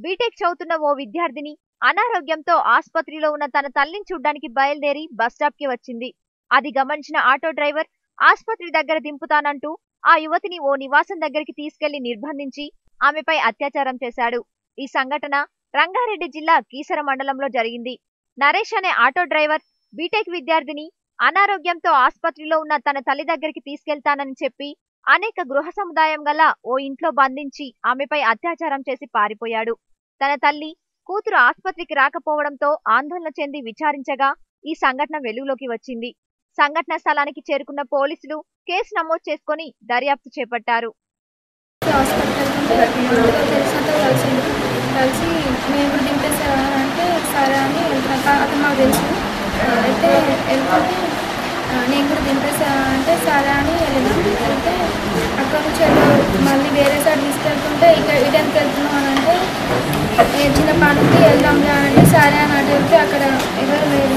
BTech చదువుతున్న ఓ విద్యార్థిని అనారోగ్యంతో ఆసుపత్రిలో ఉన్న తన తల్లిని చూడ్డానికి బయలుదేరి బస్ స్టాప్ కి వచ్చింది. అది గమనించిన ఆటో డ్రైవర్ ఆసుపత్రి దగ్గర దింపుతానంటూ ఆ యువతిని ఓ నివాసం దగ్గరికి తీసుకెళ్లి నిర్బంధించి ఆమెపై అత్యాచారం చేశాడు. ఈ సంఘటన రంగారెడ్డి జిల్లా కీసర మండలంలో జరిగింది. నరేష్ అనే ఆటో డ్రైవర్ బీటెక్ విద్యార్థిని అనారోగ్యంతో ఆసుపత్రిలో ఉన్న తన తల్లి దగ్గరికి తీసుకెళ్తానని చెప్పి అనేక గృహ సముదాయం గల ఓ ఇంట్లో బంధించి ఆమెపై అత్యాచారం చేసి పారిపోయాడు. తన తల్లి కూతురు ఆసుపత్రికి రాకపోవడంతో ఆందోళన చెంది విచారించగా ఈ సంఘటన వెలుగులోకి వచ్చింది. సంఘటన స్థలానికి చేరుకున్న పోలీసులు కేసు నమోదు చేసుకుని దర్యాప్తు చేపట్టారు. కలిసి మేము దింపేసారంటే సరే అని అతను మాకు తెలుసు. అయితే వెళ్తుంటే నేను కూడా దింపేసానంటే సరే అని వెళ్ళినాం. వెళ్తే అక్కడ నుంచి మళ్ళీ వేరే సైడ్ తీసుకెళ్తుంటే ఇటెన్కి వెళ్తున్నాం అని అంటే చిన్న పనికి వెళ్దాంలే అని అంటే సరే అని అటు వెళ్తే అక్కడ ఎవరు లేరు.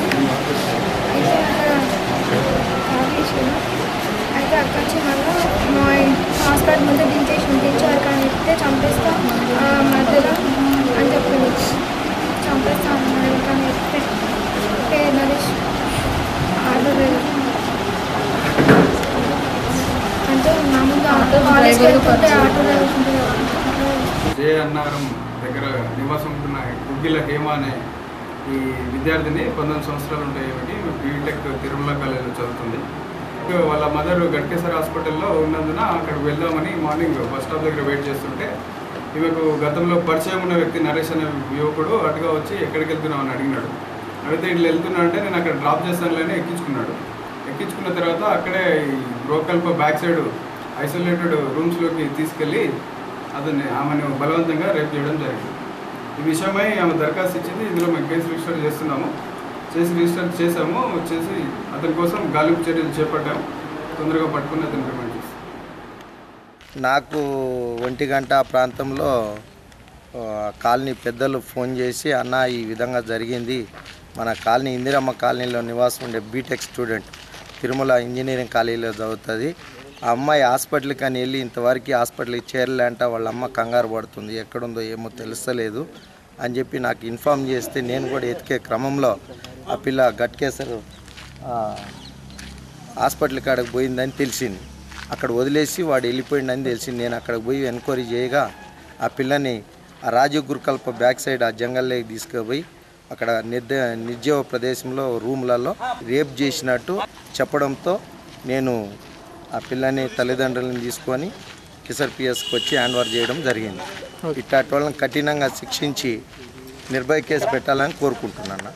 అయితే అక్కడ అయితే అక్కడి నుంచి మళ్ళీ మా హాస్పిటల్ ముందు దించారు కానీ చెప్తే చంపేస్తాం మధ్యలో అని చెప్పింది. చంపేస్తాం కానీ చెప్తే నరేష్ ఆటో డ్రైవర్ అంటే మామూలుగా కాలేజ్కి వెళ్తుంటే ఆటో డ్రైవర్స్ ఉంటుంది. జే అన్నారం దగ్గర నివాసం ఉంటున్న గుగ్గిల హేమ అనే ఈ విద్యార్థిని 19 సంవత్సరాలు ఉంటాయి. బీటెక్ తిరుమల కాలేజీలో చదువుతుంది. వాళ్ళ మదర్ గట్కేసర్ హాస్పిటల్లో ఉన్నందున అక్కడికి వెళ్దామని మార్నింగ్ బస్ స్టాప్ దగ్గర వెయిట్ చేస్తుంటే ఈమెకు గతంలో పరిచయం ఉన్న వ్యక్తి నరేష్ అనే యువకుడు అటుగా వచ్చి ఎక్కడికి వెళ్తున్నావు అని అడిగినాడు. అడిగితే ఇట్లా వెళ్తున్నా అంటే నేను అక్కడ డ్రాప్ చేస్తానులేని ఎక్కించుకున్నాడు. ఎక్కించుకున్న తర్వాత అక్కడే గృహకల్ప బ్యాక్ సైడ్ ఐసోలేటెడ్ రూమ్స్లోకి తీసుకెళ్ళి ఆమెను బలవంతంగా రేప్ చేయడం జరిగింది. ఈ విషయమై ఆమె దరఖాస్తు ఇచ్చింది. ఇందులో మేము కేసు రిజిస్టర్ చేస్తున్నాము. చేసాము. అతని కోసం గాలింపు చర్యలు చేపట్టాము. తొందరగా పట్టుకుని అతను రిమాండ్ చేస్తాం. నాకు 1 గంట ప్రాంతంలో కాలనీ పెద్దలు ఫోన్ చేసి అన్న ఈ విధంగా జరిగింది, మన కాలనీ ఇందిరమ్మ కాలనీలో నివాసం ఉండే బీటెక్ స్టూడెంట్ తిరుమల ఇంజనీరింగ్ కాలేజీలో చదువుతుంది. ఆ అమ్మాయి హాస్పిటల్కి అని వెళ్ళి ఇంతవరకు హాస్పిటల్కి చేరలేంట, వాళ్ళ అమ్మ కంగారు పడుతుంది, ఎక్కడుందో ఏమో తెలుస్తలేదు అని చెప్పి నాకు ఇన్ఫామ్ చేస్తే నేను కూడా ఎతికే క్రమంలో ఆ పిల్ల గట్కేసర్ హాస్పిటల్ కాడకు పోయిందని తెలిసింది. అక్కడ వదిలేసి వాడు వెళ్ళిపోయిందని తెలిసింది. నేను అక్కడికి పోయి ఎంక్వైరీ చేయగా ఆ పిల్లని ఆ రాజీవ్ గురుకల్ప బ్యాక్ సైడ్ ఆ జంగల్లోకి తీసుకుపోయి అక్కడ నిర్జీవ ప్రదేశంలో రూమ్లలో రేప్ చేసినట్టు చెప్పడంతో నేను ఆ పిల్లని తల్లిదండ్రులను తీసుకొని కిసర్ పిఎస్కి వచ్చి హ్యాండ్ ఓవర్ చేయడం జరిగింది. ఇట్లాంటి వాళ్ళని కఠినంగా శిక్షించి నిర్భయ కేసు పెట్టాలని కోరుకుంటున్నాను.